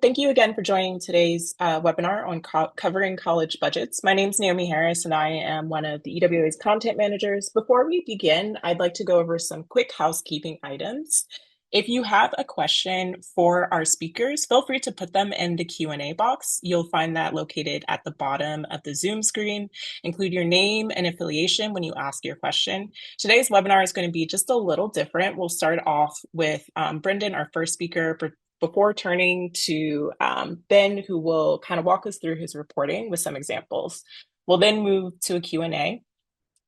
Thank you again for joining today's webinar on covering college budgets. My name is Naomi Harris, and I am one of the EWA's content managers. Before we begin, I'd like to go over some quick housekeeping items. If you have a question for our speakers, feel free to put them in the Q&A box. You'll find that located at the bottom of the Zoom screen. Include your name and affiliation when you ask your question. Today's webinar is going to be just a little different. We'll start off with Brendan, our first speaker, before turning to Ben, who will kind of walk us through his reporting with some examples. We'll then move to a Q&A.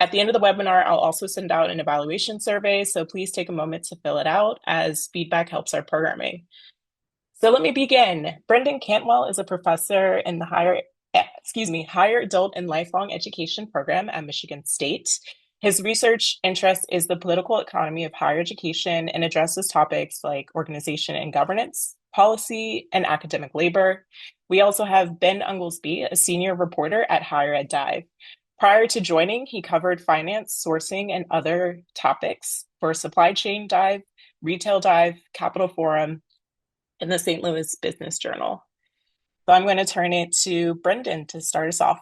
At the end of the webinar, I'll also send out an evaluation survey, so please take a moment to fill it out as feedback helps our programming. So let me begin. Brendan Cantwell is a professor in the Higher Adult and Lifelong Education program at Michigan State. His research interest is the political economy of higher education and addresses topics like organization and governance, policy, and academic labor. We also have Ben Unglesby, a senior reporter at Higher Ed Dive. Prior to joining, he covered finance, sourcing, and other topics for Supply Chain Dive, Retail Dive, Capital Forum, and the St. Louis Business Journal. So I'm going to turn it to Brendan to start us off.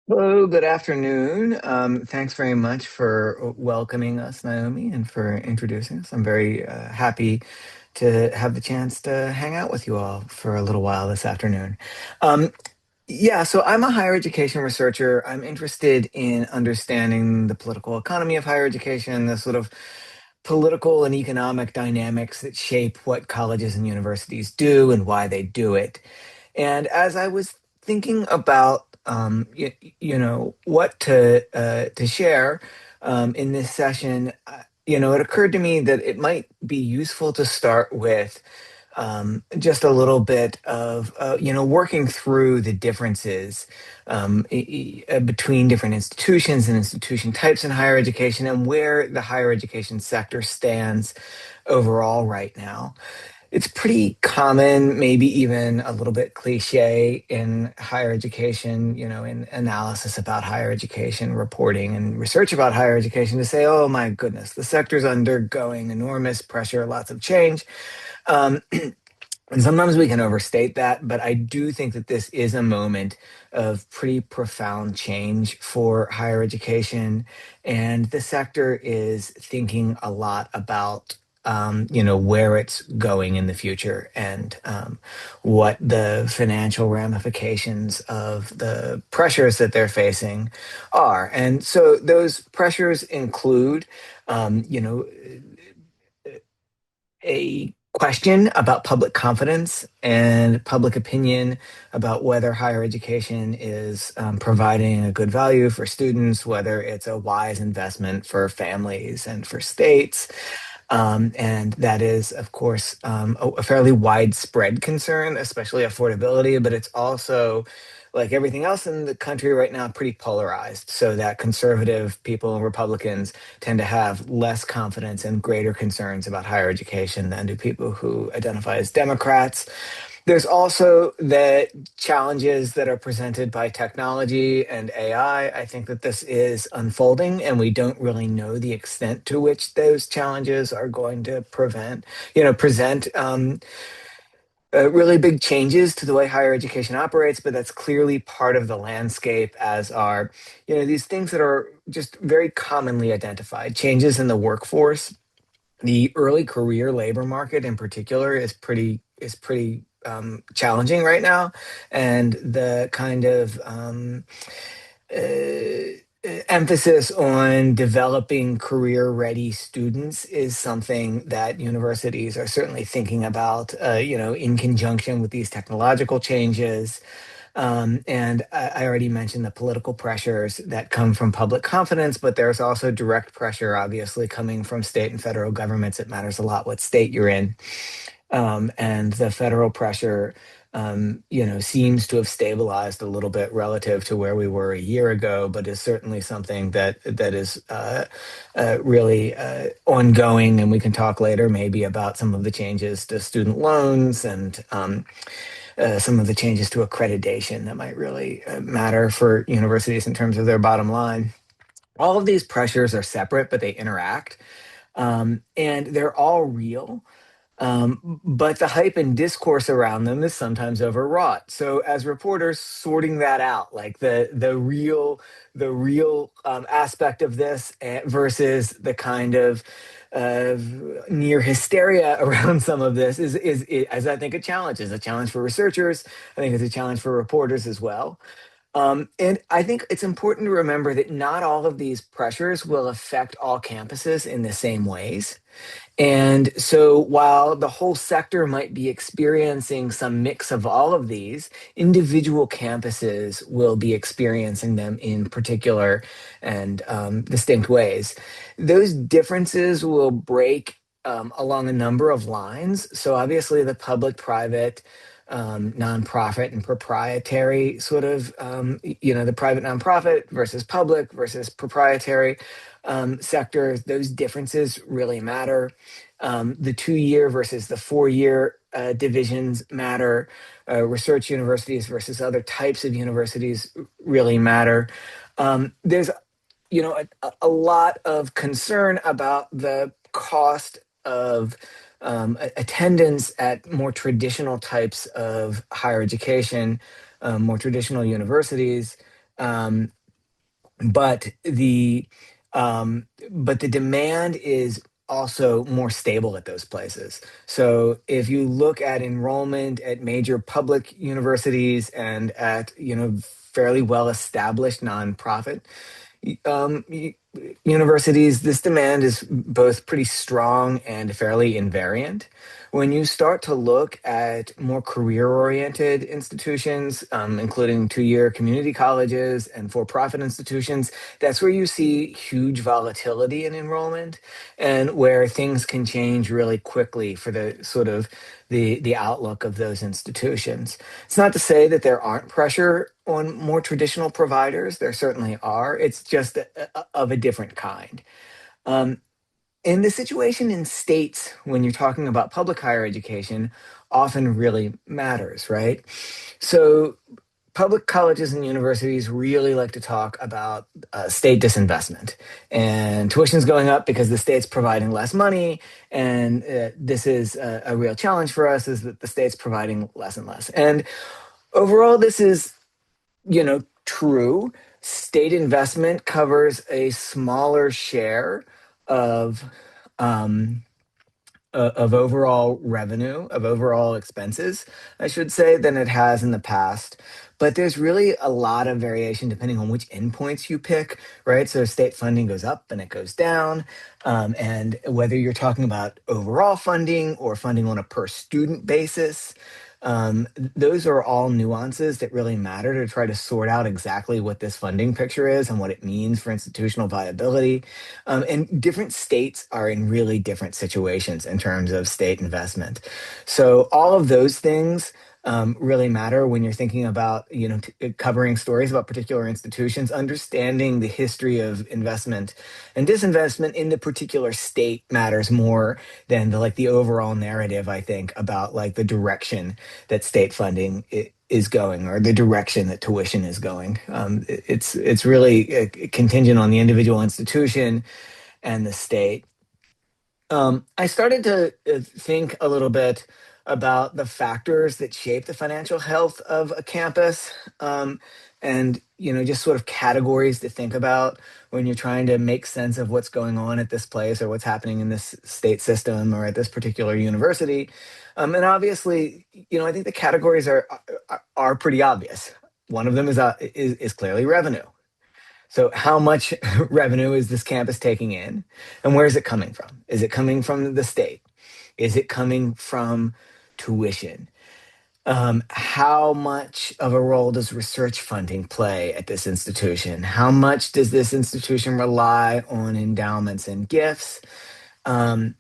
Hello, good afternoon. Thanks very much for welcoming us, Naomi, and for introducing us. I'm very happy to have the chance to hang out with you all for a little while this afternoon. So I'm a higher education researcher. I'm interested in understanding the political economy of higher education, the sort of political and economic dynamics that shape what colleges and universities do and why they do it. And as I was thinking about what to share in this session, it occurred to me that it might be useful to start with just a little bit of working through the differences between different institutions and institution types in higher education and where the higher education sector stands overall right now. It's pretty common, maybe even a little bit cliche in higher education, in analysis about higher education, reporting and research about higher education to say, oh my goodness, the sector's undergoing enormous pressure, lots of change. And sometimes we can overstate that, but I do think that this is a moment of pretty profound change for higher education. And the sector is thinking a lot about where it's going in the future and what the financial ramifications of the pressures that they're facing are. And so those pressures include, a question about public confidence and public opinion about whether higher education is providing a good value for students, whether it's a wise investment for families and for states. And that is, of course, a fairly widespread concern, especially affordability, but it's also, like everything else in the country right now, pretty polarized. So that conservative people and Republicans tend to have less confidence and greater concerns about higher education than do people who identify as Democrats. There's also the challenges that are presented by technology and AI. I think that this is unfolding, and we don't really know the extent to which those challenges are going to present really big changes to the way higher education operates, but that's clearly part of the landscape, as are, these things that are just very commonly identified. Changes in the workforce, the early career labor market in particular is pretty challenging right now, and the kind of emphasis on developing career-ready students is something that universities are certainly thinking about, in conjunction with these technological changes. And I already mentioned the political pressures that come from public confidence, but there's also direct pressure, obviously, coming from state and federal governments. It matters a lot what state you're in. And the federal pressure, seems to have stabilized a little bit relative to where we were a year ago, but is certainly something that is really ongoing. And we can talk later maybe about some of the changes to student loans and some of the changes to accreditation that might really matter for universities in terms of their bottom line. All of these pressures are separate, but they interact. And they're all real. But the hype and discourse around them is sometimes overwrought. So as reporters, sorting that out, like the real aspect of this versus the kind of near hysteria around some of this as I think a challenge. Is a challenge for researchers. I think it's a challenge for reporters as well. And I think it's important to remember that not all of these pressures will affect all campuses in the same ways. And so while the whole sector might be experiencing some mix of all of these, individual campuses will be experiencing them in particular and distinct ways. Those differences will break along a number of lines. So obviously the public-private, nonprofit and proprietary sort of, the private nonprofit versus public versus proprietary sector, those differences really matter. The 2 year versus the 4 year divisions matter. Research universities versus other types of universities really matter. There's, a lot of concern about the cost of attendance at more traditional types of higher education, more traditional universities. Um, but the demand is also more stable at those places. So if you look at enrollment at major public universities and at fairly well established nonprofit um, y- universities, this demand is both pretty strong and fairly invariant. When you start to look at more career-oriented institutions, including 2 year community colleges and for-profit institutions, that's where you see huge volatility in enrollment and where things can change really quickly for the sort of the outlook of those institutions. It's not to say that there aren't pressure on more traditional providers. There certainly are. It's just of a different kind. Um, and the situation in states, when you're talking about public higher education, often really matters, right? So public colleges and universities really like to talk about state disinvestment and tuition's going up because the state's providing less money, and this is a real challenge for us, is that the state's providing less and less. And overall, this is, true. State investment covers a smaller share of um, of overall revenue, of overall expenses, I should say, than it has in the past. But there's really a lot of variation depending on which endpoints you pick, right? So state funding goes up and it goes down. And whether you're talking about overall funding or funding on a per student basis, those are all nuances that really matter to try to sort out exactly what this funding picture is and what it means for institutional viability. And different states are in really different situations in terms of state investment. So all of those things really matter when you're thinking about, covering stories about particular institutions. Understanding the history of investment and disinvestment in the particular state matters more than the overall narrative, I think, about like the direction that state funding is going, or the direction that tuition is going. It's really contingent on the individual institution and the state. I started to think a little bit about the factors that shape the financial health of a campus, and just sort of categories to think about when you're trying to make sense of what's going on at this place or what's happening in this state system or at this particular university. And obviously, I think the categories are pretty obvious. One of them is clearly revenue. So, how much revenue is this campus taking in, and where is it coming from? Is it coming from the state? Is it coming from tuition? How much of a role does research funding play at this institution? How much does this institution rely on endowments and gifts? Um,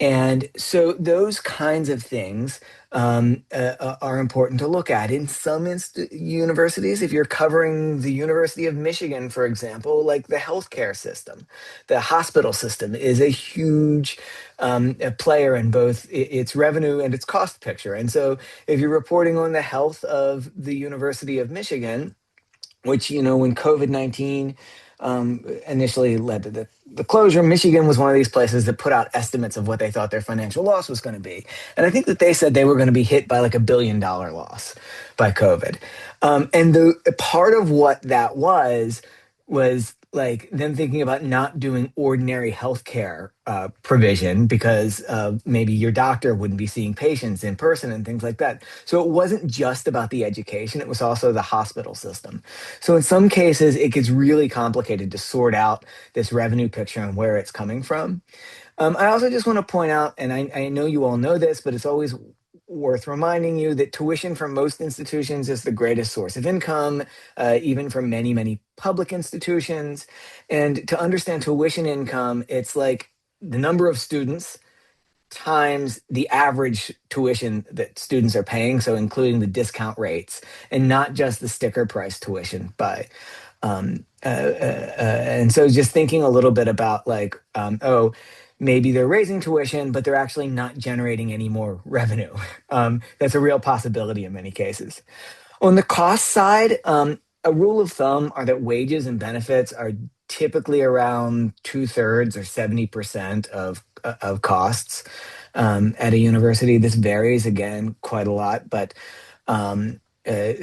and so those kinds of things are important to look at. In some universities, if you're covering the University of Michigan, for example, like the healthcare system, the hospital system is a huge a player in both its revenue and its cost picture. And so if you're reporting on the health of the University of Michigan, which, when COVID-19 initially led to the closure, Michigan was one of these places that put out estimates of what they thought their financial loss was going to be. And I think that they said they were going to be hit by like $1 billion loss by COVID. And the part of what that was like them thinking about not doing ordinary healthcare provision because maybe your doctor wouldn't be seeing patients in person and things like that. So it wasn't just about the education, it was also the hospital system. So in some cases, it gets really complicated to sort out this revenue picture and where it's coming from. I also just want to point out, and I know you all know this, but it's always worth reminding you that tuition for most institutions is the greatest source of income, even for many, many public institutions. And to understand tuition income, it's like the number of students times the average tuition that students are paying, so including the discount rates, and not just the sticker price tuition by and so just thinking a little bit about like, oh, maybe they're raising tuition, but they're actually not generating any more revenue. That's a real possibility in many cases. On the cost side, a rule of thumb are that wages and benefits are typically around two-thirds or 70% of costs at a university. This varies again quite a lot, but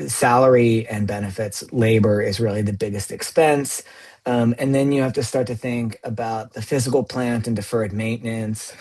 salary and benefits, labor is really the biggest expense. And then you have to start to think about the physical plant and deferred maintenance,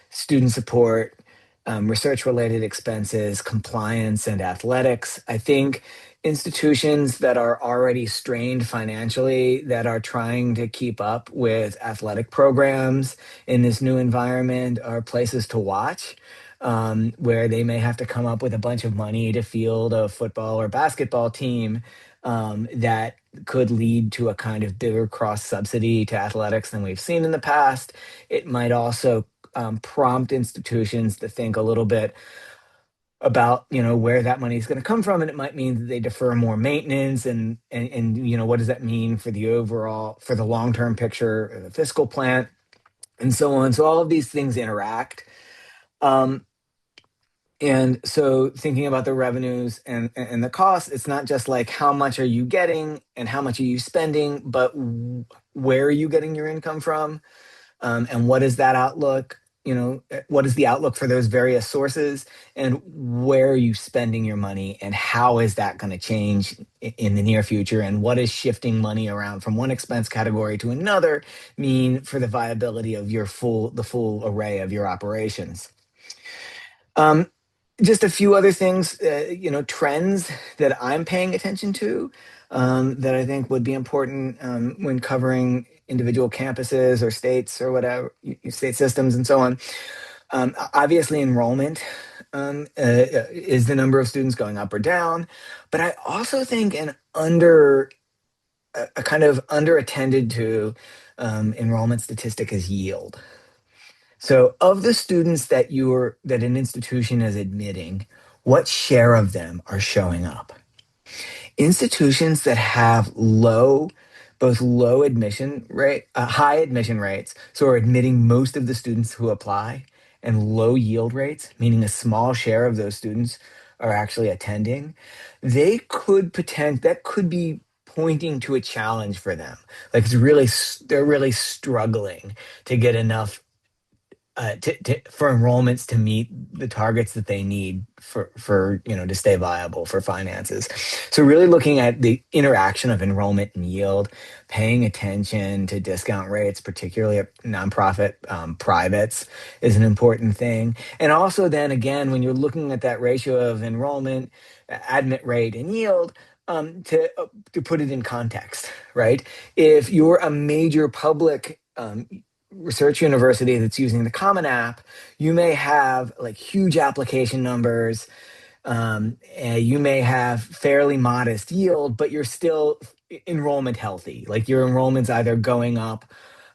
student support, research related expenses, compliance, and athletics. I think institutions that are already strained financially, that are trying to keep up with athletic programs in this new environment, are places to watch. Where they may have to come up with a bunch of money to field a football or basketball team that could lead to a kind of bigger cross subsidy to athletics than we've seen in the past. It might also prompt institutions to think a little bit about where that money is going to come from, and it might mean that they defer more maintenance and what does that mean for the overall, for the long-term picture, the fiscal plan, and so on. So all of these things interact. um, and so thinking about the revenues and the costs, it's not just like how much are you getting and how much are you spending, but where are you getting your income from, and what is that outlook? What is the outlook for those various sources, and where are you spending your money, and how is that going to change in the near future? And what is shifting money around from one expense category to another mean for the viability of the full array of your operations? Um, just a few other things, trends that I'm paying attention to that I think would be important when covering individual campuses or states or whatever, state systems and so on. Obviously, enrollment is the number of students going up or down, but I also think a kind of underattended to enrollment statistic is yield. So, of the students that an institution is admitting, what share of them are showing up? Institutions that have both low admission rate, high admission rates, so are admitting most of the students who apply, and low yield rates, meaning a small share of those students are actually attending, that could be pointing to a challenge for them. Like they're really struggling to get enough for enrollments to meet the targets that they need for to stay viable for finances. So really looking at the interaction of enrollment and yield, paying attention to discount rates, particularly at nonprofit privates, is an important thing. And also then again, when you're looking at that ratio of enrollment, admit rate, and yield, to put it in context, right? If you're a major public research university that's using the Common App, you may have like huge application numbers. You may have fairly modest yield, but you're still enrollment healthy. Like your enrollment's either going up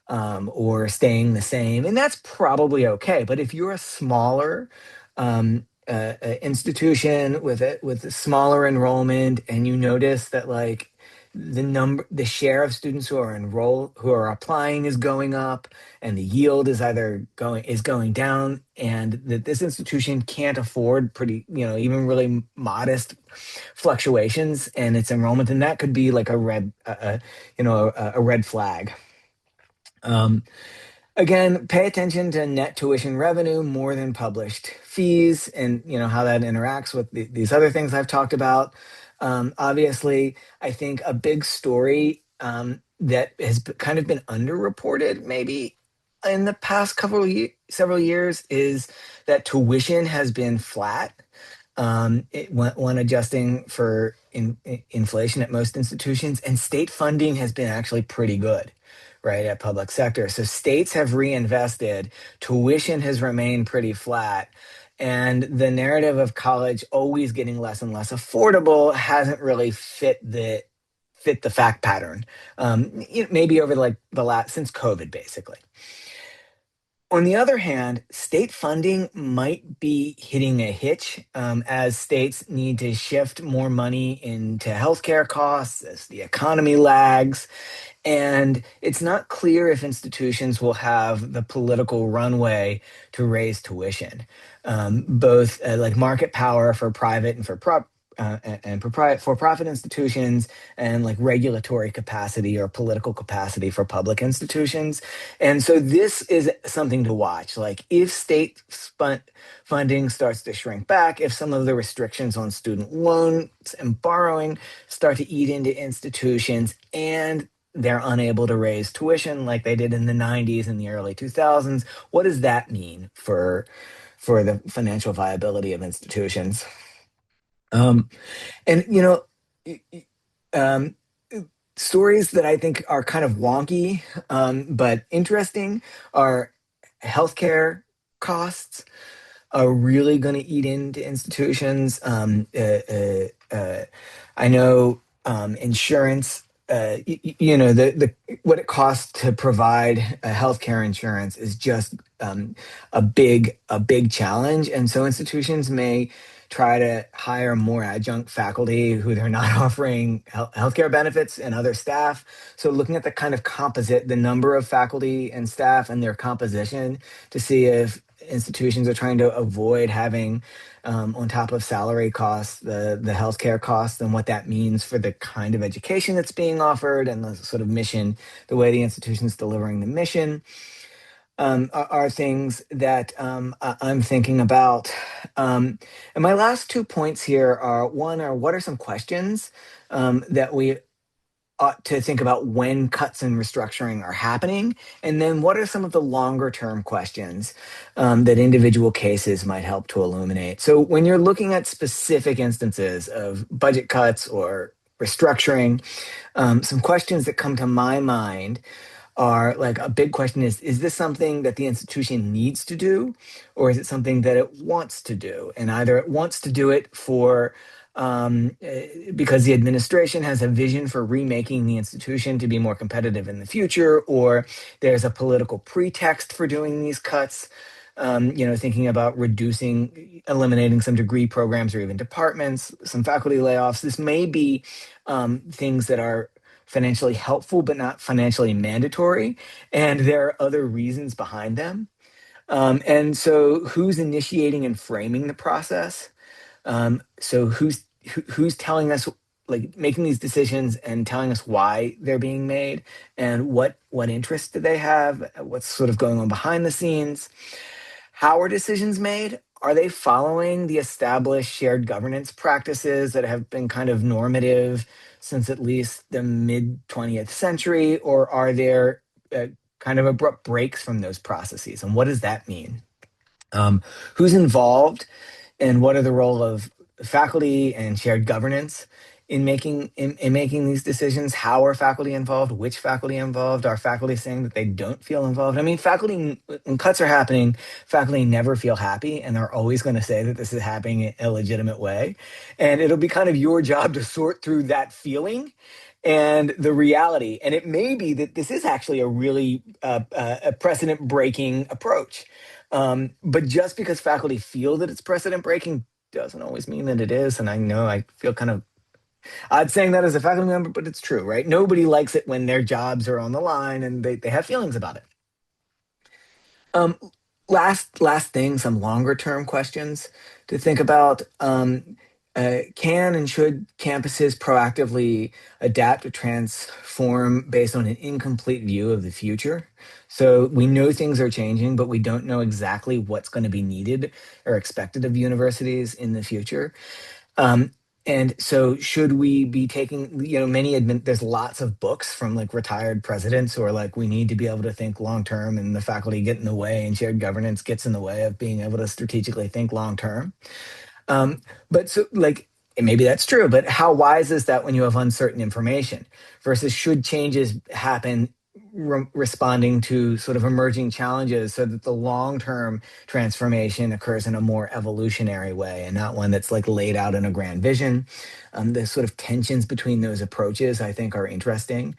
or staying the same, and that's probably okay. But if you're a smaller institution with a smaller enrollment, and you notice that like the share of students who are applying is going up, and the yield is either going down, and that this institution can't afford even really modest fluctuations in its enrollment, and that could be like a red flag. Um, Again, pay attention to net tuition revenue more than published fees, and how that interacts with these other things I've talked about. Obviously, I think a big story that has kind of been underreported maybe in the past several years is that tuition has been flat when adjusting for inflation at most institutions, and state funding has been actually pretty good, right, at public sector. So states have reinvested, tuition has remained pretty flat, and the narrative of college always getting less and less affordable hasn't really fit the fact pattern. Maybe over like the last since COVID, basically. On the other hand, state funding might be hitting a hitch as states need to shift more money into healthcare costs as the economy lags. And it's not clear if institutions will have the political runway to raise tuition, both like market power for private and for-profit institutions, and like regulatory capacity or political capacity for public institutions. And so this is something to watch. Like if funding starts to shrink back, if some of the restrictions on student loans and borrowing start to eat into institutions, and they're unable to raise tuition like they did in the 90s and the early 2000s, what does that mean for the financial viability of institutions? Um, and um, stories that I think are kind of wonky but interesting are healthcare costs are really going to eat into institutions. I know insurance. The what it costs to provide healthcare insurance is just a big challenge, and so institutions may try to hire more adjunct faculty who they're not offering healthcare benefits and other staff. So looking at the kind of composite, the number of faculty and staff and their composition to see if institutions are trying to avoid having on top of salary costs, the healthcare costs, and what that means for the kind of education that's being offered and the sort of mission, the way the institution's delivering the mission, are things that I'm thinking about. And my last 2 points here are one, are what are some questions that we ought to think about when cuts and restructuring are happening? And then what are some of the longer term questions that individual cases might help to illuminate? So when you're looking at specific instances of budget cuts or restructuring, some questions that come to my mind are like, a big question is this something that the institution needs to do, or is it something that it wants to do? And either it wants to do it because the administration has a vision for remaking the institution to be more competitive in the future, or there's a political pretext for doing these cuts. Thinking about eliminating some degree programs or even departments, some faculty layoffs. This may be things that are financially helpful but not financially mandatory, and there are other reasons behind them. And so who's initiating and framing the process? So who's telling us, like, making these decisions and telling us why they're being made, and what interest do they have, what's sort of going on behind the scenes? How are decisions made? Are they following the established shared governance practices that have been kind of normative since at least the mid 20th century? Or are there kind of abrupt breaks from those processes? And what does that mean? Who's involved, and what are the role of faculty and shared governance in making these decisions? How are faculty involved? Which faculty involved? Are faculty saying that they don't feel involved? I mean, faculty, when cuts are happening, faculty never feel happy, and they're always going to say that this is happening in a legitimate way. And it'll be kind of your job to sort through that feeling and the reality. And it may be that this is actually a really a precedent breaking approach. But just because faculty feel that it's precedent breaking doesn't always mean that it is. And I know I feel kind of I'm saying that as a faculty member, but it's true, right? Nobody likes it when their jobs are on the line and they have feelings about it. Um, last thing, some longer term questions to think about. Can and should campuses proactively adapt to transform based on an incomplete view of the future? So we know things are changing, but we don't know exactly what's going to be needed or expected of universities in the future. Um, and so should we be taking, there's lots of books from like retired presidents who are like, we need to be able to think long term and the faculty get in the way and shared governance gets in the way of being able to strategically think long term. But so like maybe that's true, but how wise is that when you have uncertain information versus should changes happen responding to sort of emerging challenges so that the long-term transformation occurs in a more evolutionary way and not one that's like laid out in a grand vision. The sort of tensions between those approaches I think are interesting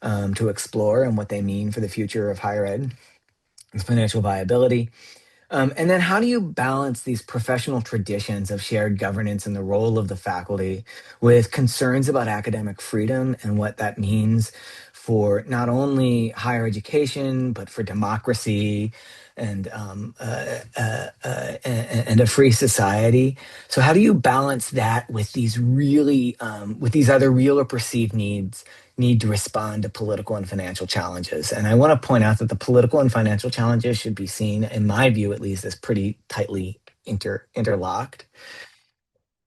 to explore and what they mean for the future of higher ed and financial viability. And then how do you balance these professional traditions of shared governance and the role of the faculty with concerns about academic freedom and what that means for not only higher education, but for democracy and and a free society? So how do you balance that with these really with these other real or perceived need to respond to political and financial challenges. And I want to point out that the political and financial challenges should be seen, in my view at least, as pretty tightly interlocked.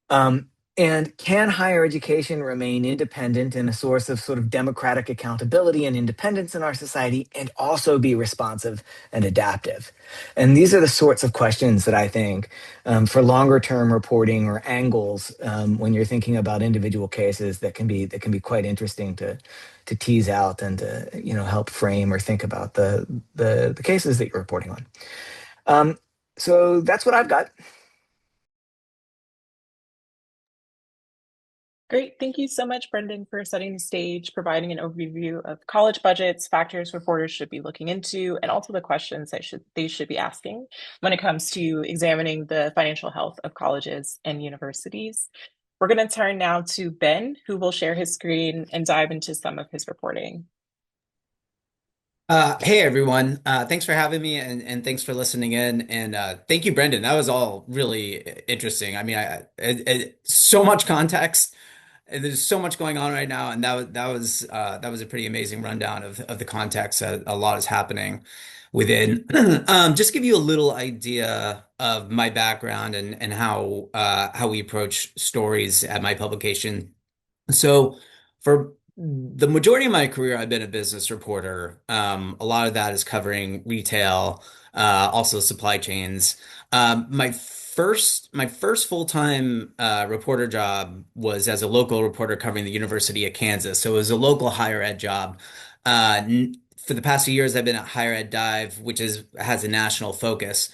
Um, and can higher education remain independent and a source of sort of democratic accountability and independence in our society and also be responsive and adaptive? And these are the sorts of questions that I think for longer term reporting or angles when you're thinking about individual cases that can be quite interesting to tease out and to help frame or think about the cases that you're reporting on. Um, so that's what I've got. Great. Thank you so much, Brendan, for setting the stage, providing an overview of college budgets, factors reporters should be looking into, and also the questions that they should be asking when it comes to examining the financial health of colleges and universities. We're going to turn now to Ben, who will share his screen and dive into some of his reporting. Hey everyone. Thanks for having me and thanks for listening in. And thank you, Brendan. That was all really interesting. I mean, so much context. And there's so much going on right now, and that was a pretty amazing rundown of the context. A lot is happening within. Just give you a little idea of my background and how we approach stories at my publication. So for the majority of my career, I've been a business reporter. A lot of that is covering retail, also supply chains. My first full-time reporter job was as a local reporter covering the University of Kansas. So it was a local higher ed job. For the past few years, I've been at Higher Ed Dive, which has a national focus.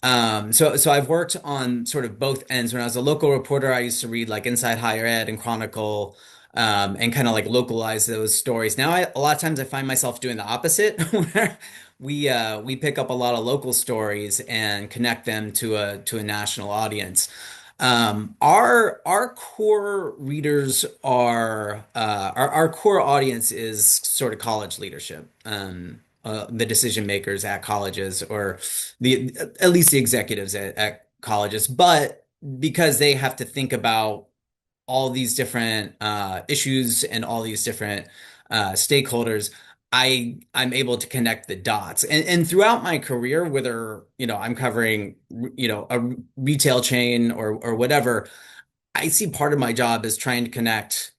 So I've worked on sort of both ends. When I was a local reporter, I used to read like Inside Higher Ed and Chronicle, and kind of like localize those stories. Now, a lot of times I find myself doing the opposite, where we pick up a lot of local stories and connect them to a national audience. Our core readers are our core audience is sort of college leadership. The decision makers at colleges, or the at least the executives at colleges, but because they have to think about all these different issues and all these different stakeholders, I'm able to connect the dots. And throughout my career, whether I'm covering a retail chain or whatever, I see part of my job is trying to connect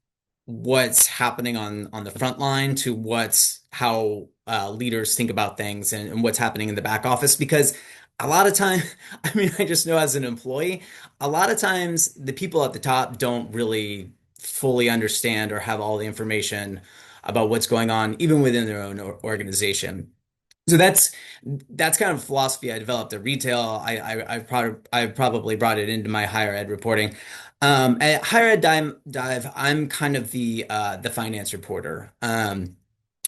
what's happening on the front line to what's how leaders think about things and what's happening in the back office. Because a lot of time, I mean, I just know as an employee, a lot of times the people at the top don't really fully understand or have all the information about what's going on, even within their own organization. So that's kind of philosophy I developed at retail. I probably brought it into my higher ed reporting. At higher ed dive, I'm kind of the finance reporter. And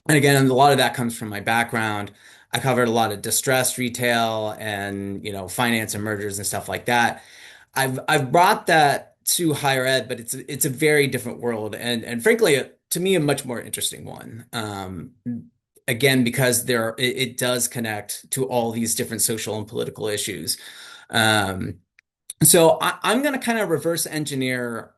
again, a lot of that comes from my background. I covered a lot of distressed retail and finance and mergers and stuff like that. I've brought that to higher ed, but it's a very different world, and frankly, to me, a much more interesting one. Again, because it does connect to all these different social and political issues. Um, so I'm going to kind of reverse engineer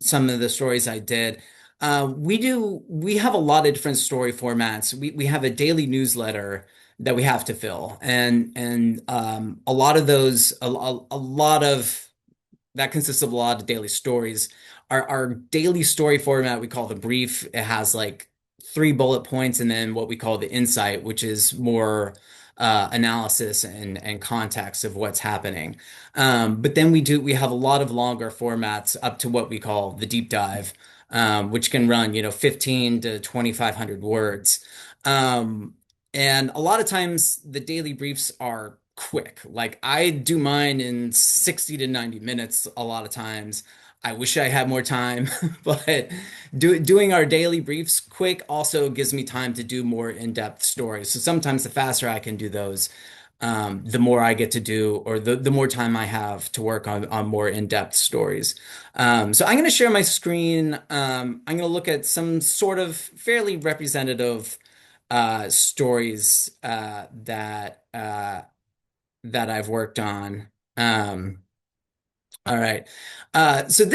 some of the stories I did. We have a lot of different story formats. We have a daily newsletter that we have to fill, and a lot of those a lot of that consists of a lot of daily stories. Our daily story format we call the brief. It has like three bullet points and then what we call the insight, which is more analysis and context of what's happening. But then we have a lot of longer formats up to what we call the deep dive, which can run 15 to 2,500 words. Um, and a lot of times the daily briefs are quick. Like I do mine in 60 to 90 minutes a lot of times. I wish I had more time, but doing our daily briefs quick also gives me time to do more in-depth stories. So sometimes the faster I can do those, the more I get to do, or the more time I have to work on more in-depth stories. So I'm going to share my screen. I'm going to look at some sort of fairly representative stories that I've worked on. Um, all right. So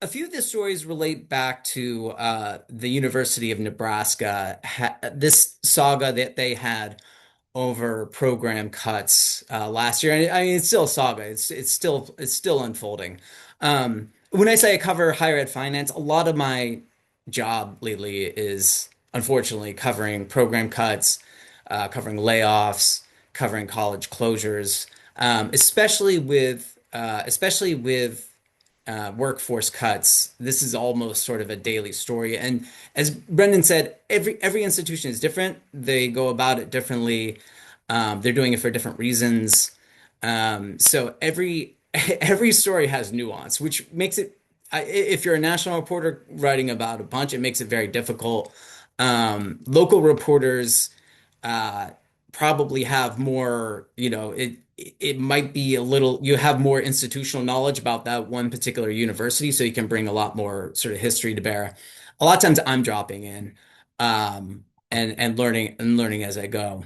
a few of the stories relate back to the University of Nebraska, this saga that they had over program cuts last year. And I mean, it's still a saga. It's still unfolding. When I say I cover higher ed finance, a lot of my job lately is unfortunately covering program cuts, covering layoffs, covering college closures, especially with workforce cuts. This is almost sort of a daily story. And as Brendan said, every institution is different. They go about it differently. They're doing it for different reasons. So every story has nuance, which makes it, if you're a national reporter writing about a bunch, it makes it very difficult. Local reporters uh, probably have more, it might be a little, you have more institutional knowledge about that one particular university, so you can bring a lot more sort of history to bear. A lot of times I'm dropping in and learning as I go.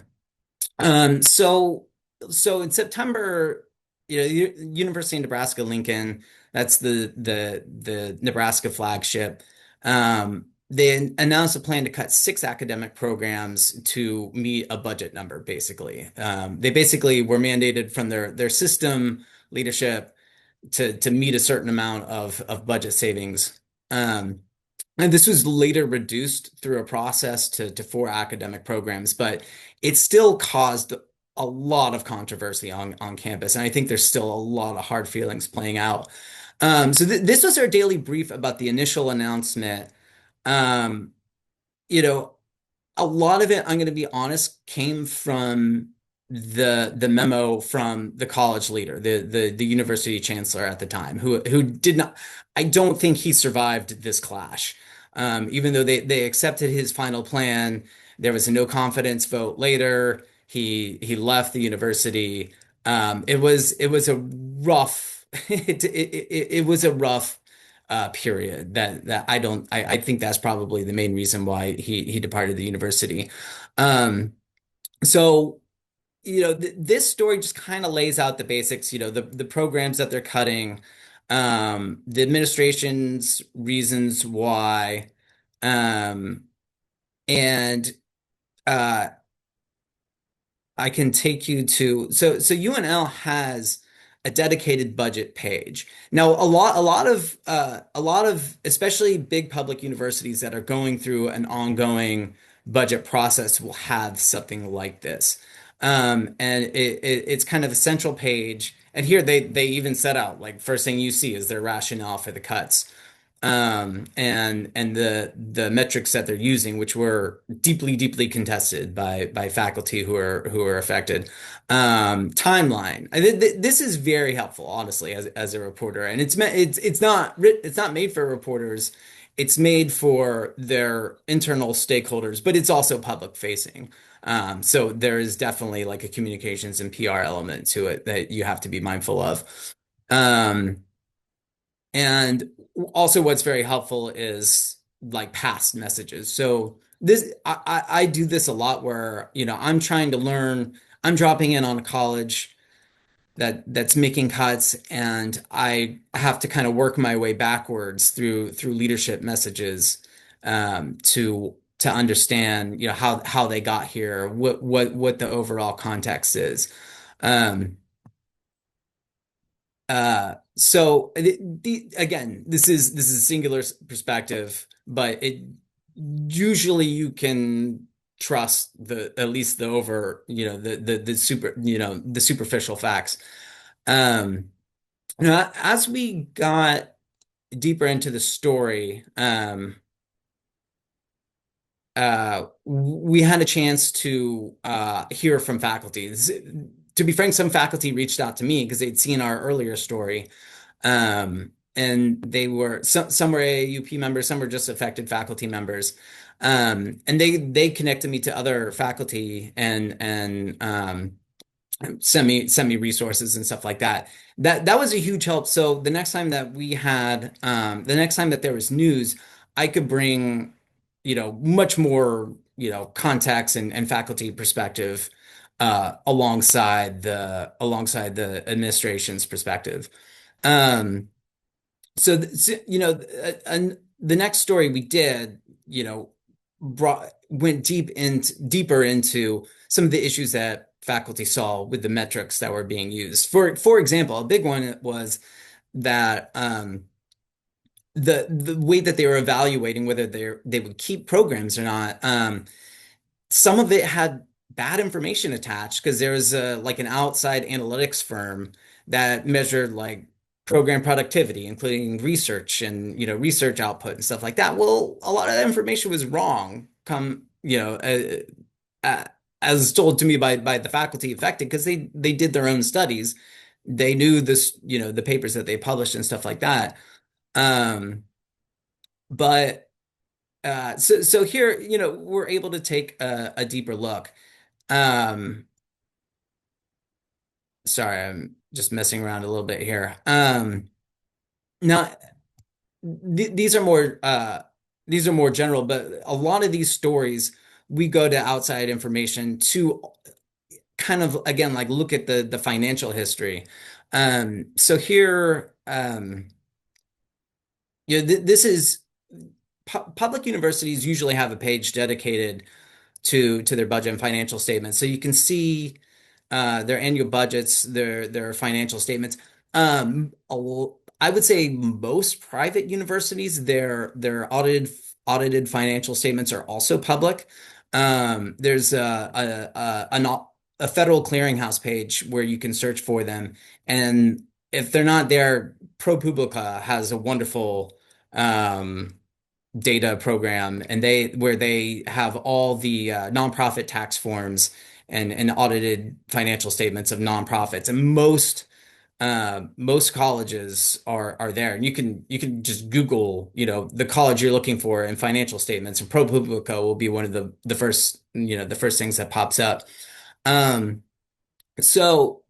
Um, so so in September, University of Nebraska Lincoln, that's the Nebraska flagship. They announced a plan to cut six academic programs to meet a budget number, basically. They basically were mandated from their system leadership to meet a certain amount of budget savings. Um, and this was later reduced through a process to four academic programs, but it still caused a lot of controversy on campus. And I think there's still a lot of hard feelings playing out. So this was our daily brief about the initial announcement. Um, you know, a lot of it, I'm going to be honest, came from the memo from the college leader, the university chancellor at the time, who did not. I don't think he survived this clash. Even though they accepted his final plan, there was a no confidence vote later. He left the university. It was a rough it was a rough period that I think that's probably the main reason why he departed the university. Um, so this story just kind of lays out the basics, the programs that they're cutting, the administration's reasons why, um, and uh, I can take you to so UNL has a dedicated budget page. Now, a lot of especially big public universities that are going through an ongoing budget process will have something like this. And it's kind of a central page. And here they even set out like first thing you see is their rationale for the cuts, and the metrics that they're using, which were deeply contested by faculty who are affected. Timeline. This is very helpful, honestly, as a reporter, and it's not made for reporters. It's made for their internal stakeholders, but it's also public facing. So there is definitely like a communications and PR element to it that you have to be mindful of. And also what's very helpful is like past messages. So I do this a lot where, I'm trying to learn, I'm dropping in on a college that's making cuts, and I have to kind of work my way backwards through leadership messages, to understand, how they got here, what the overall context is. Um, so again, this is a singular perspective, but it usually you can trust the at least the over, the superficial facts. Um, as we got deeper into the story, we had a chance to hear from faculty. To be frank, some faculty reached out to me because they'd seen our earlier story. And they were some were AAUP members, some were just affected faculty members. And they connected me to other faculty and send me resources and stuff like that. That was a huge help. So the next time that there was news, I could bring, much more, context and faculty perspective, alongside the administration's perspective. Um, the next story we did, went deeper into some of the issues that faculty saw with the metrics that were being used. For example, a big one was that, the way that they were evaluating whether they would keep programs or not. Some of it had bad information attached because there was like an outside analytics firm that measured like program productivity, including research and, research output and stuff like that. Well, a lot of that information was wrong. Uh, as told to me by the faculty affected, because they did their own studies. They knew this, the papers that they published and stuff like that. Um, but so here, we're able to take a deeper look. Um, Sorry, I'm just messing around a little bit here. Now these are more general, but a lot of these stories we go to outside information to kind of again like look at the financial history. So here, this is public universities usually have a page dedicated to their budget and financial statements. So you can see their annual budgets, their financial statements. I would say most private universities, their audited financial statements are also public. There's a federal clearinghouse page where you can search for them, and if they're not there, ProPublica has a wonderful data program, and they have all the nonprofit tax forms and audited financial statements of nonprofits, and most colleges are there, and you can just Google, the college you're looking for and financial statements, and ProPublica will be one of the first things that pops up. Um, so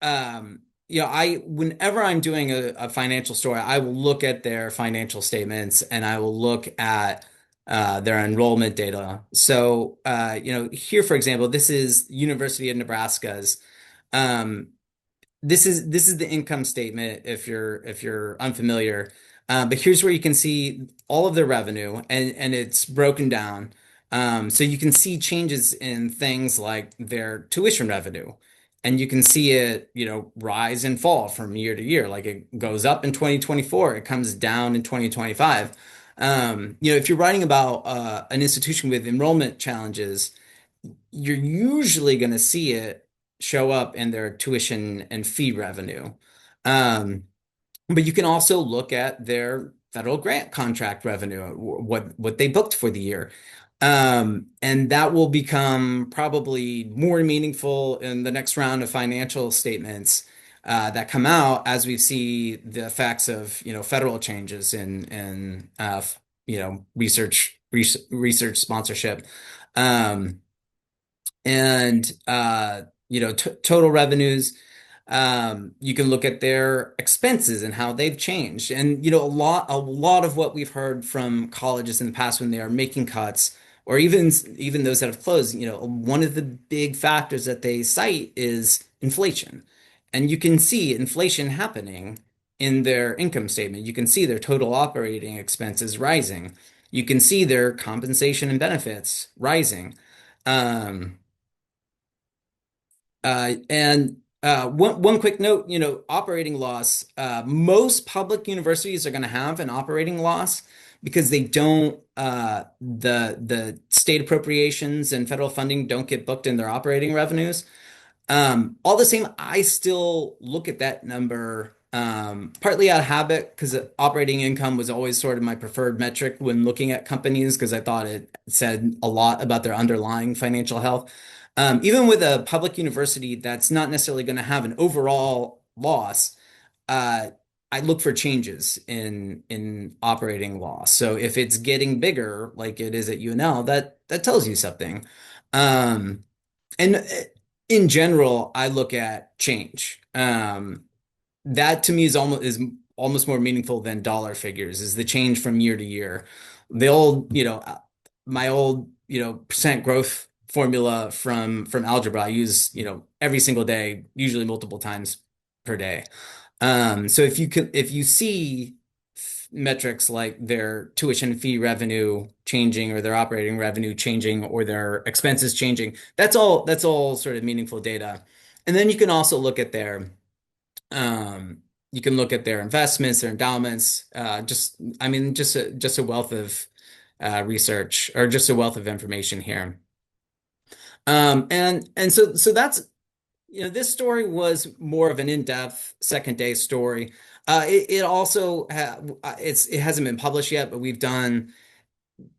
I whenever I'm doing a financial story, I will look at their financial statements and I will look at their enrollment data. So, here, for example, this is University of Nebraska's. Um, this is the income statement if you're unfamiliar. But here's where you can see all of their revenue, and it's broken down. So you can see changes in things like their tuition revenue, and you can see it, rise and fall from year to year. Like it goes up in 2024, it comes down in 2025. If you're writing about an institution with enrollment challenges, you're usually going to see it show up in their tuition and fee revenue. Um, but you can also look at their federal grant contract revenue, what they booked for the year. And that will become probably more meaningful in the next round of financial statements that come out as we see the effects of, federal changes in research sponsorship. Um, and Total revenues. You can look at their expenses and how they've changed. And a lot of what we've heard from colleges in the past when they are making cuts, or even those that have closed, one of the big factors that they cite is inflation. And you can see inflation happening in their income statement. You can see their total operating expenses rising. You can see their compensation and benefits rising. Um, one quick note, operating loss. Most public universities are going to have an operating loss because they don't the state appropriations and federal funding don't get booked in their operating revenues. All the same, I still look at that number partly out of habit because operating income was always sort of my preferred metric when looking at companies because I thought it said a lot about their underlying financial health. Even with a public university that's not necessarily going to have an overall loss, uh, I look for changes in operating loss. So if it's getting bigger, like it is at UNL, that tells you something. Um, and in general, I look at change. That to me is almost more meaningful than dollar figures, is the change from year to year. The old, my old, percent growth formula from algebra, I use, every single day, usually multiple times per day. So if you see metrics like their tuition fee revenue changing or their operating revenue changing or their expenses changing, that's all sort of meaningful data. And then um, you can look at their investments, their endowments, I mean, just a wealth of research or just a wealth of information here. And so that's this story was more of an in-depth second day story. It also it hasn't been published yet, but we've done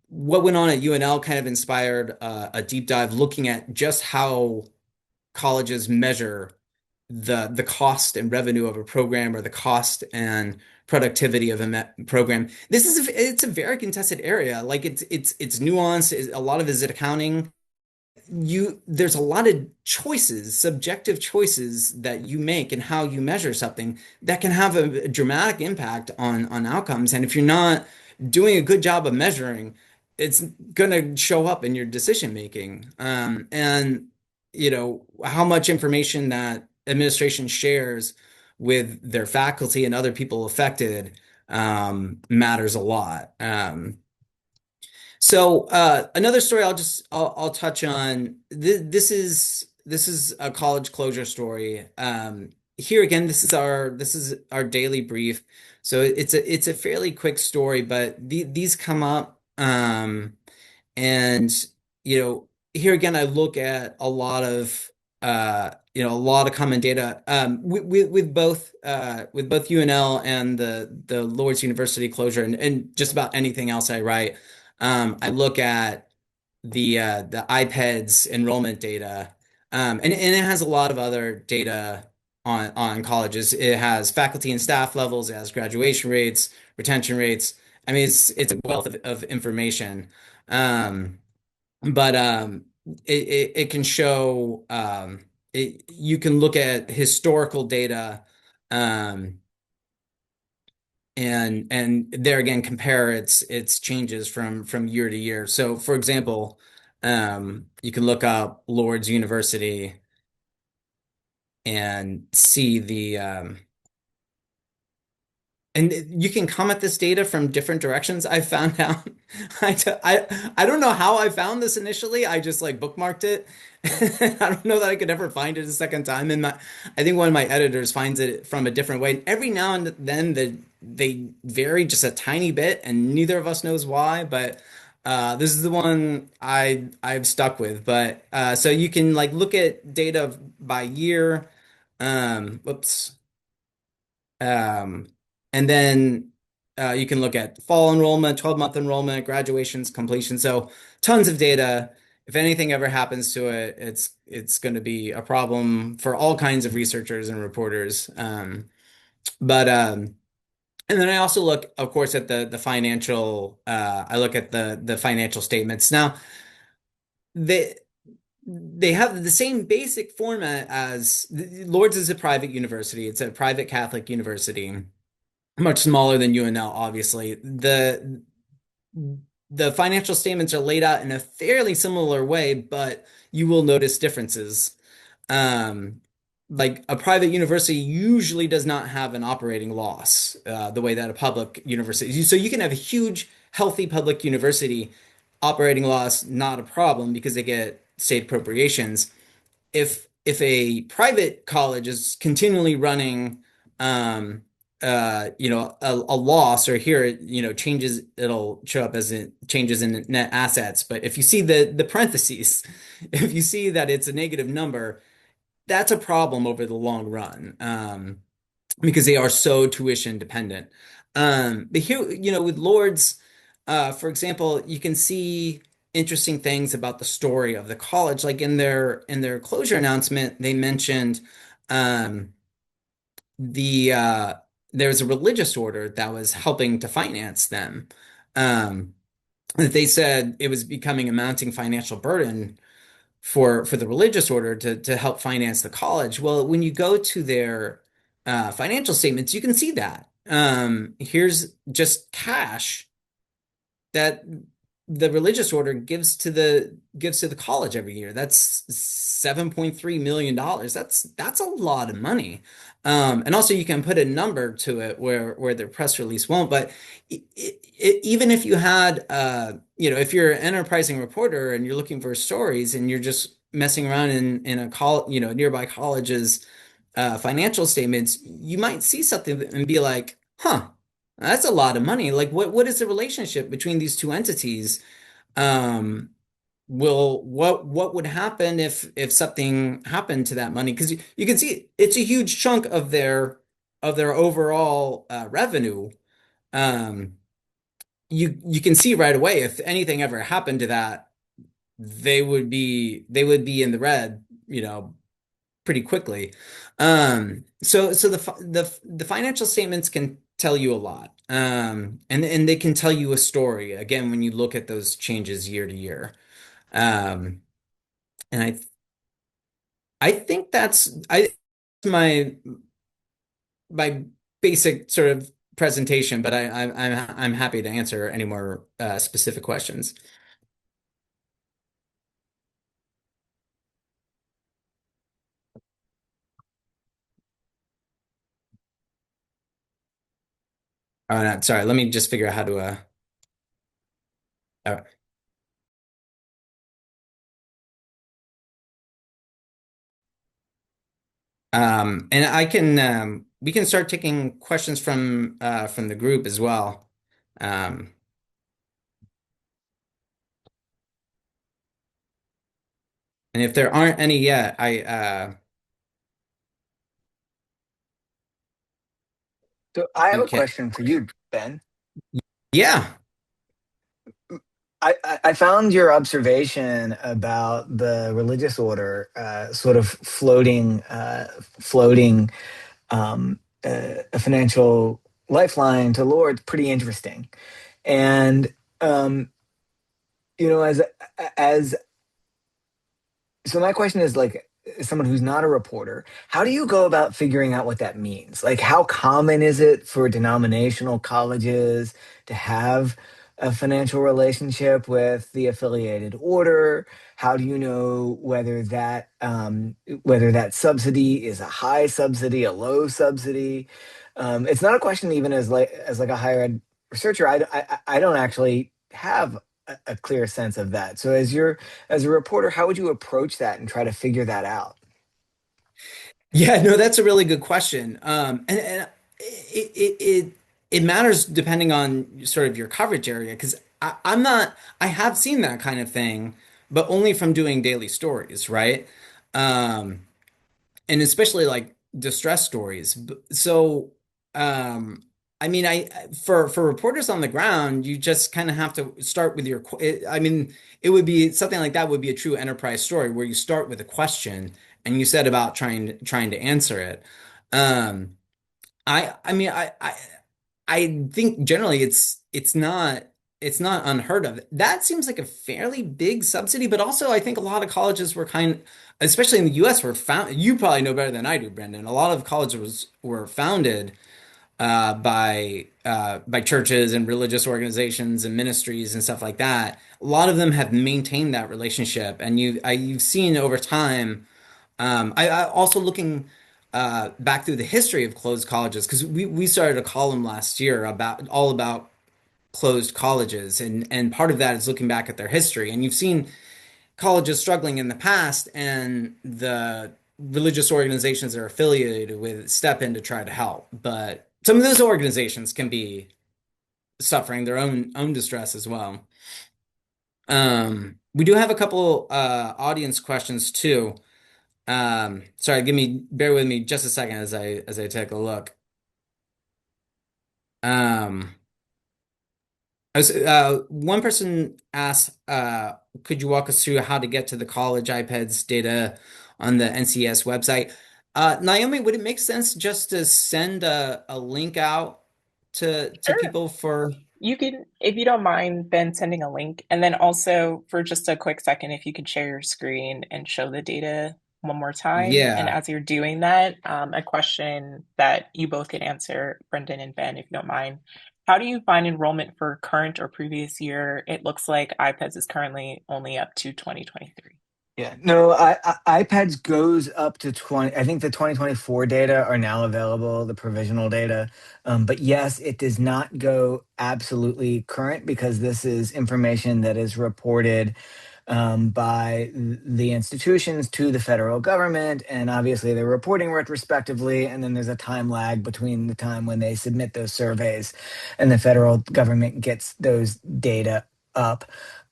what went on at UNL kind of inspired a deep dive looking at just how colleges measure the cost and revenue of a program or the cost and productivity of a program. It's a very contested area. Like it's nuanced. A lot of it is accounting. There's a lot of choices, subjective choices that you make and how you measure something that can have a dramatic impact on outcomes. And if you're not doing a good job of measuring, it's going to show up in your decision making. And how much information that administration shares with their faculty and other people affected matters a lot. Another story I'll touch on. This is a college closure story. Here again, this is our daily brief. So it's a fairly quick story, but these come up. And here again, I look at a lot of common data with both UNL and the Lord's University closure and just about anything else I write. I look at the iPads enrollment data, and it has a lot of other data on colleges. It has faculty and staff levels, it has graduation rates, retention rates. I mean, it's a wealth of information. Um, but it can show you can look at historical data um, and there again compare its changes from year to year. So for example, you can look up Lord's University and see and you can come at this data from different directions. I found out. I don't know how I found this initially. I just like bookmarked it. I don't know that I could ever find it a second time. I think one of my editors finds it from a different way. Every now and then they vary just a tiny bit, and neither of us knows why. But this is the one I've stuck with. But so you can like look at data by year. Whoops. Um, and then you can look at fall enrollment, 12-month enrollment, graduations, completion. So tons of data. If anything ever happens to it, it's going to be a problem for all kinds of researchers and reporters. But and then I also look, of course, at the financial. I look at the financial statements. Now, the they have the same basic format as Lord's is a private university. It's a private Catholic university, much smaller than UNL, obviously. The financial statements are laid out in a fairly similar way, but you will notice differences. Um, like a private university usually does not have an operating loss, the way that a public university. So you can have a huge, healthy public university operating loss, not a problem because they get state appropriations. If a private college is continually running a loss, or here changes, it'll show up as changes in net assets, but if you see the parentheses, if you see that it's a negative number, that's a problem over the long run, because they are so tuition dependent. But here, with Lords, for example, you can see interesting things about the story of the college. Like in their closure announcement, they mentioned um, the there's a religious order that was helping to finance them. Um, they said it was becoming a mounting financial burden for the religious order to help finance the college. Well, when you go to their financial statements, you can see that. Here's just cash that the religious order gives to the college every year. That's $7.3 million. That's a lot of money. And also you can put a number to it where the press release won't. But even if you had, if you're an enterprising reporter and you're looking for stories and you're just messing around in a nearby college's financial statements, you might see something and be like, huh. That's a lot of money. Like, what is the relationship between these two entities? Um, what would happen if something happened to that money? Because you can see it's a huge chunk of their overall revenue. Um, you can see right away if anything ever happened to that, they would be in the red, pretty quickly. So the financial statements can tell you a lot. And they can tell you a story again when you look at those changes year to year. Um, and I think that's my my basic sort of presentation, but I'm happy to answer any more specific questions. Oh, no, sorry, let me just figure out how to uh, and we can start taking questions from the group as well. Um, and if there aren't any yet, So I have you a can, question for you, Ben. yeah. I found your observation about the religious order sort of floating a financial lifeline to Lords pretty interesting. And um, as so my question is like, as someone who's not a reporter, how do you go about figuring out what that means? Like, how common is it for denominational colleges to have a financial relationship with the affiliated order? How do you know whether that subsidy is a high subsidy, a low subsidy? It's not a question even as like a higher ed researcher. I don't actually have a clear sense of that. So as a reporter, how would you approach that and try to figure that out? Yeah, no, that's a really good question. And it matters depending on sort of your coverage area, because I'm not, I have seen that kind of thing, but only from doing daily stories, right? Um, and especially like distress stories. So, um, I mean, for reporters on the ground, you just kind of have to start with I mean, it would be something like that would be a true enterprise story where you start with a question and you set about trying to answer it. I mean, I think generally it's not. it's not unheard of. That seems like a fairly big subsidy, but also I think a lot of colleges were especially in the US, were found. You probably know better than I do, Brendan. A lot of colleges were founded by churches and religious organizations and ministries and stuff like that. A lot of them have maintained that relationship, and you've seen over time. I also looking back through the history of closed colleges because we started a column last year about closed colleges, and part of that is looking back at their history. And you've seen colleges struggling in the past, and the religious organizations that are affiliated with step in to try to help. But some of those organizations can be suffering their own distress as well. We do have a couple audience questions too. Sorry, bear with me just a second as I take a look. Um, one person asked, could you walk us through how to get to the college iPads data on the NCS website? Naomi, would it make sense just to send a link out to Sure. people for? You can, if you don't mind, Ben, sending a link. And then also for just a quick second, if you could share your screen and show the data one more time. And Yeah. as you're doing that, a question that you both could answer, Brendan and Ben, if you don't mind. How do you find enrollment for current or previous year? It looks like iPads is currently only up to 2023. Yeah, no, iPads goes up to 20. I think the 2024 data are now available, the provisional data. But yes, it does not go absolutely current because this is information that is reported by the institutions to the federal government. And obviously, they're reporting retrospectively. And then there's a time lag between the time when they submit those surveys and the federal government gets those data up.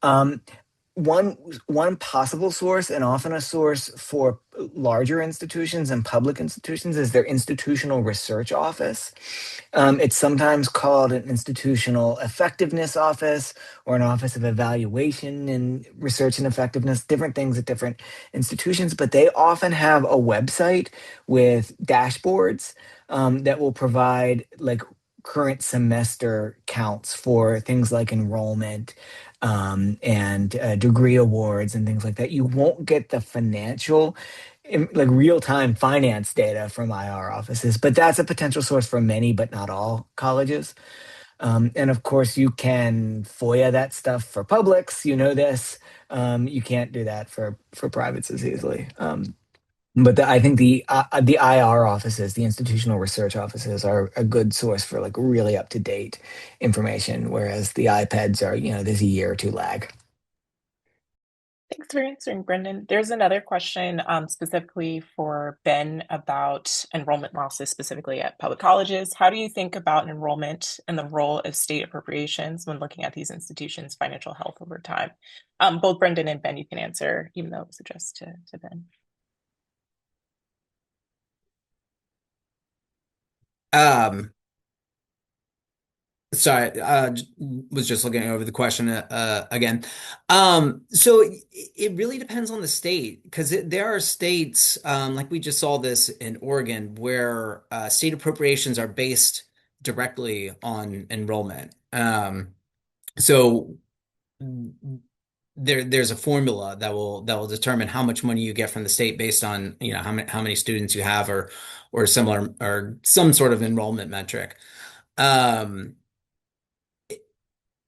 Um, one one possible source, and often a source for larger institutions and public institutions, is their institutional research office. It's sometimes called an institutional effectiveness office or an office of evaluation and research and effectiveness, different things at different institutions, but they often have a website with dashboards that will provide like current semester counts for things like enrollment and degree awards and things like that. You won't get the financial like real-time finance data from IR offices, but that's a potential source for many, but not all colleges. And of course, you can FOIA that stuff for publics. You know this. You can't do that for privates as easily. But I think the IR offices, the institutional research offices, are a good source for like really up to date information, whereas the iPads are, there's a year or two lag. Thanks for answering, Brendan. There's another question specifically for Ben about enrollment losses, specifically at public colleges. How do you think about enrollment and the role of state appropriations when looking at these institutions' financial health over time? Both Brendan and Ben, you can answer, even though it was addressed to Ben. Um, Sorry, was just looking over the question again. So it really depends on the state because there are states, like we just saw this in Oregon, where state appropriations are based directly on enrollment. So there's a formula that will determine how much money you get from the state based on, how many students you have or similar or some sort of enrollment metric. Um,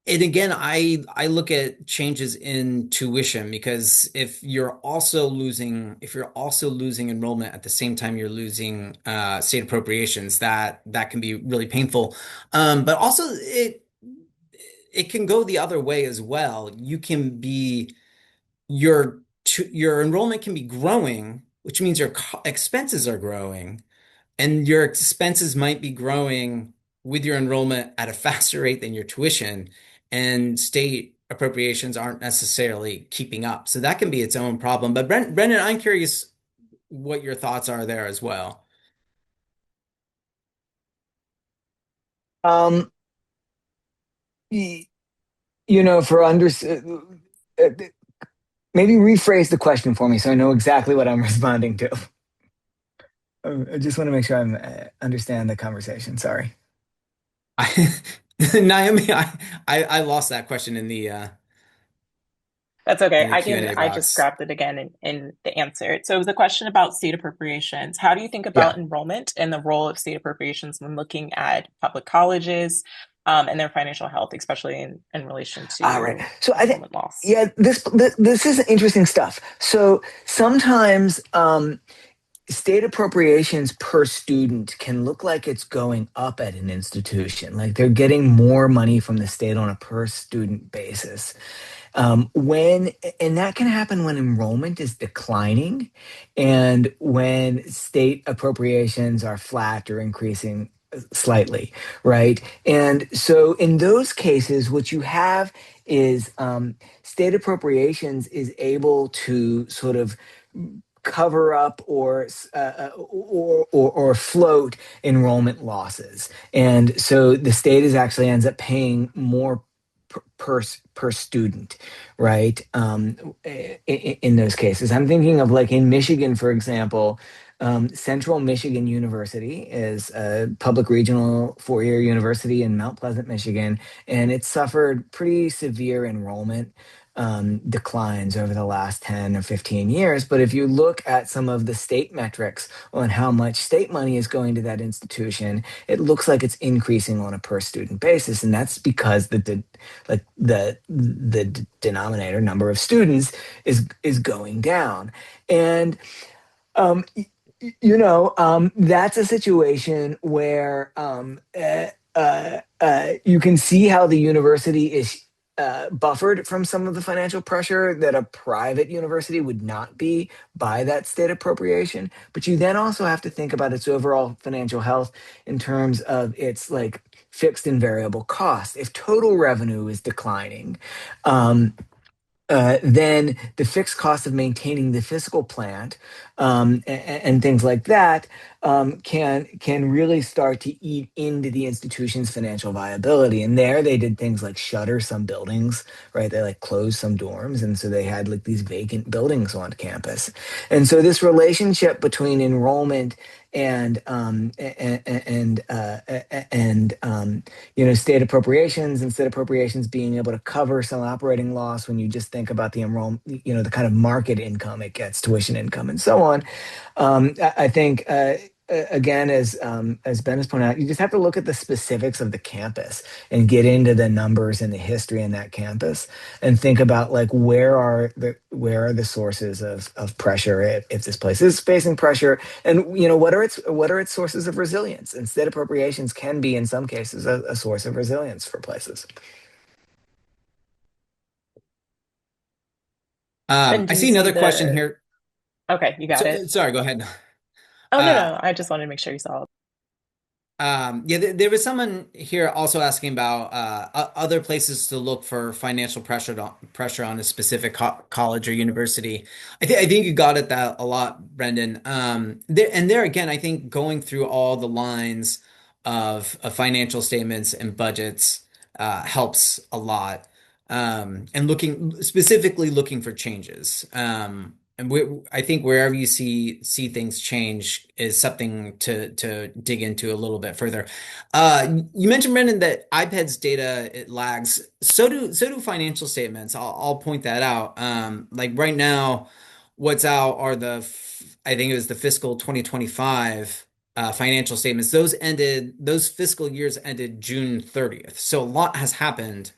And again, I look at changes in tuition because if you're also losing enrollment at the same time you're losing state appropriations, that can be really painful. But also it can go the other way as well. Your enrollment can be growing, which means your expenses are growing, and your expenses might be growing with your enrollment at a faster rate than your tuition, and state appropriations aren't necessarily keeping up. So that can be its own problem. But Brendan, I'm curious what your thoughts are there as well. Um, y- for uh, maybe rephrase the question for me so I know exactly what I'm responding to. I just want to make sure I understand the conversation. Sorry. Naomi, I lost that question That's okay. in the Q&A I just box. grabbed it again in the answer. So it was a question about state appropriations. How do you think Yeah. about enrollment and the role of state appropriations when looking at public colleges, and their financial health, especially in relation All right. to So I think, enrollment loss? yeah, this is interesting stuff. So sometimes state appropriations per student can look like it's going up at an institution, like they're getting more money from the state on a per student basis. When and that can happen when enrollment is declining, and when state appropriations are flat or increasing slightly, right? And so in those cases, what you have is state appropriations is able to sort of cover up or float enrollment losses, and so the state is actually ends up paying more per student, right? In those cases, I'm thinking of like in Michigan, for example. Central Michigan University is a public regional four-year university in Mount Pleasant, Michigan, and it suffered pretty severe enrollment declines over the last 10 or 15 years. But if you look at some of the state metrics on how much state money is going to that institution, it looks like it's increasing on a per student basis. And that's because the denominator number of students is going down. And um, that's a situation where you can see how the university is buffered from some of the financial pressure that a private university would not be by that state appropriation. But you then also have to think about its overall financial health in terms of its like fixed and variable costs. If total revenue is declining, um, then the fixed cost of maintaining the physical plant and things like that can really start to eat into the institution's financial viability. And there they did things like shutter some buildings, right? They like closed some dorms, and so they had like these vacant buildings on campus. And so this relationship between enrollment and state appropriations and state appropriations being able to cover some operating loss when you just think about the enrollment, the kind of market income it gets, tuition income, and so on. I think. Again, as Ben has pointed out, you just have to look at the specifics of the campus and get into the numbers and the history in that campus, and think about like where are the sources of pressure if this place is facing pressure, and what are its sources of resilience. And state appropriations can be in some cases a source of resilience for places. And I do you see see another question the, here. okay, you got it. Sorry, go ahead. Oh, no, Uh, no, I just wanted to make sure you saw it. yeah, there was someone here also asking about other places to look for financial pressure on a specific college or university. I think you got at that a lot, Brendan. There again, I think going through all the lines of financial statements and budgets helps a lot. And looking for changes. I think wherever you see things change is something to dig into a little bit further. You mentioned, Brendan, that iPad's data it lags. So do financial statements. I'll point that out. Like right now, what's out are I think it was the fiscal 2025 financial statements. Those fiscal years ended June 30th. So a lot has happened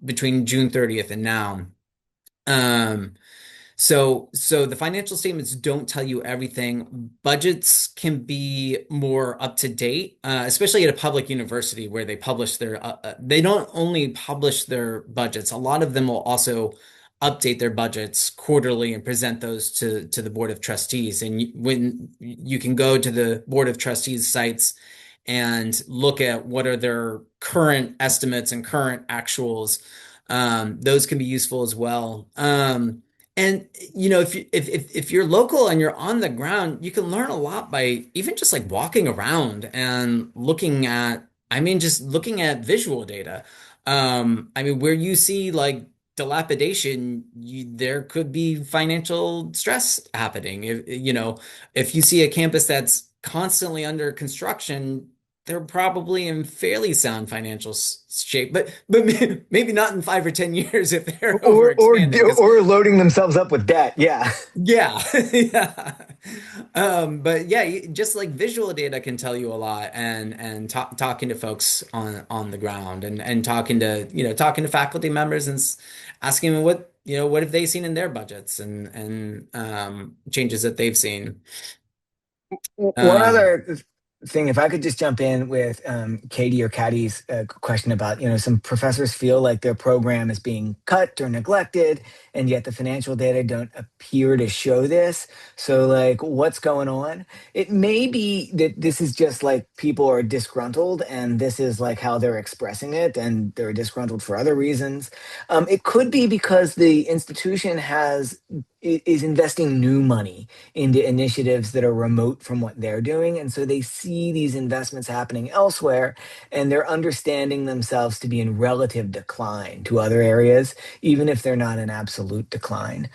between June 30th and now. Um, so the financial statements don't tell you everything. Budgets can be more up to date, especially at a public university where they don't only publish their budgets. A lot of them will also update their budgets quarterly and present those to the board of trustees. And when you can go to the board of trustees sites and look at what are their current estimates and current actuals, those can be useful as well. And if you're local and you're on the ground, you can learn a lot by even just like walking around and just looking at visual data. Where you see like dilapidation, there could be financial stress happening. If you see a campus that's constantly under construction, they're probably in fairly sound financial shape, but maybe not in 5 or 10 years if they're overexpanding. Because or loading themselves up with debt. Yeah. yeah, yeah. But yeah, just like visual data can tell you a lot, and talking to folks on the ground, and talking to faculty members and asking them what have they seen in their budgets, and changes that they've seen. One Um, other thing, if I could just jump in with Katie or Caddy's question about, some professors feel like their program is being cut or neglected, and yet the financial data don't appear to show this. So, like, what's going on? It may be that this is just like people are disgruntled, and this is like how they're expressing it, and they're disgruntled for other reasons. It could be because the institution is investing new money into initiatives that are remote from what they're doing. And so they see these investments happening elsewhere, and they're understanding themselves to be in relative decline to other areas, even if they're not in absolute decline.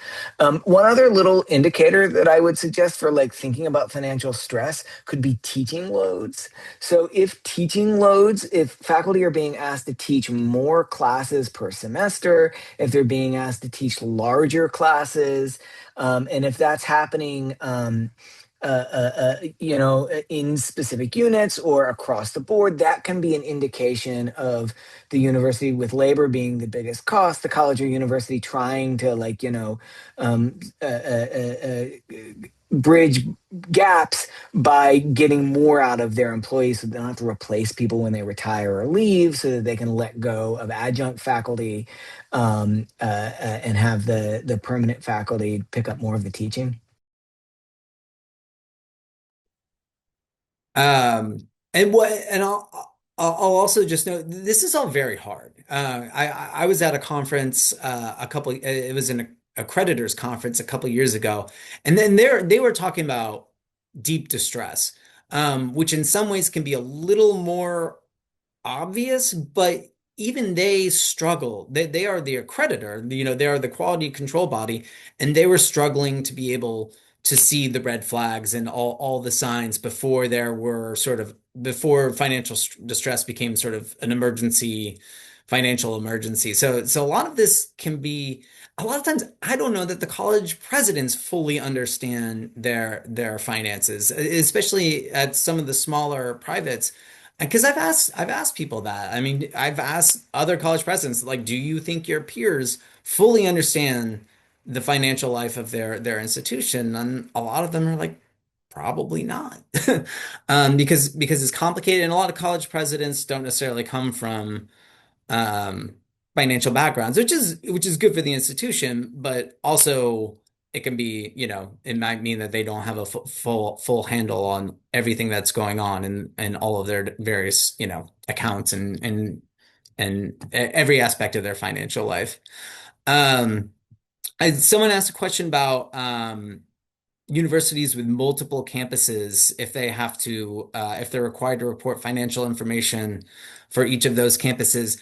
One other little indicator that I would suggest for like thinking about financial stress could be teaching loads. So if faculty are being asked to teach more classes per semester, if they're being asked to teach larger classes, and if that's happening, in specific units or across the board, that can be an indication of the university with labor being the biggest cost, the college or university trying to um, uh, uh, uh, uh, bridge gaps by getting more out of their employees so they don't have to replace people when they retire or leave, so that they can let go of adjunct faculty, and have the permanent faculty pick up more of the teaching. and I'll also just note this is all very hard. I was at a conference it was an accreditors conference a couple years ago, and then they were talking about deep distress, which in some ways can be a little more obvious, but even they struggle. They are the accreditor, they are the quality control body, and they were struggling to be able to see the red flags and all the signs before there were before financial distress became sort of an financial emergency. So a lot of this can be a lot of times I don't know that the college presidents fully understand their finances, especially at some of the smaller privates. Because I've asked people that. I mean, I've asked other college presidents, like, do you think your peers fully understand the financial life of their institution? And a lot of them are like, probably not. Because it's complicated, and a lot of college presidents don't necessarily come from um, financial backgrounds, which is good for the institution, but also it can be, it might mean that they don't have a full handle on everything that's going on and all of their various, accounts and every aspect of their financial life. Um, Someone asked a question about universities with multiple campuses, if they're required to report financial information for each of those campuses.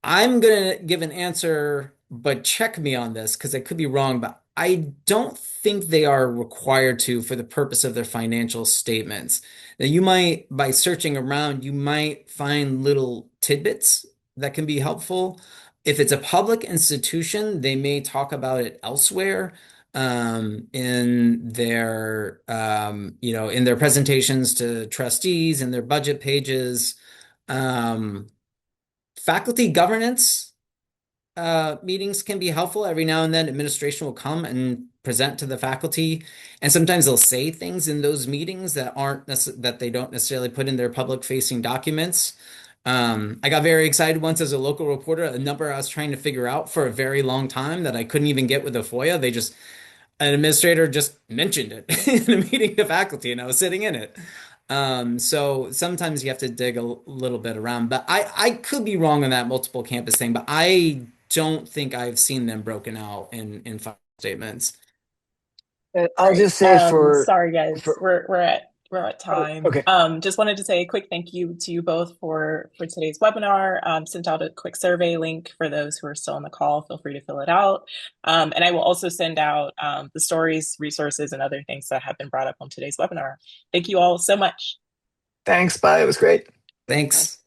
I'm gonna give an answer, but check me on this because I could be wrong, but I don't think they are required to for the purpose of their financial statements. Now, by searching around, you might find little tidbits that can be helpful. If it's a public institution, they may talk about it elsewhere, in their presentations to trustees and their budget pages. Um, Faculty governance meetings can be helpful. Every now and then, administration will come and present to the faculty, and sometimes they'll say things in those meetings that they don't necessarily put in their public-facing documents. I got very excited once as a local reporter. A number I was trying to figure out for a very long time that I couldn't even get with a FOIA. An administrator just mentioned it in a meeting of faculty, and I was sitting in it. So sometimes you have to dig a little bit around, but I could be wrong on that multiple campus thing, but I don't think I've seen them broken out in final statements. I'll Right. just say Sorry guys, for we're at oh, time. okay. Just wanted to say a quick thank you to you both for today's webinar. Sent out a quick survey link for those who are still on the call. Feel free to fill it out. And I will also send out the stories, resources, and other things that have been brought up on today's webinar. Thank you all so much. Thanks. Bye. It was great. Thanks.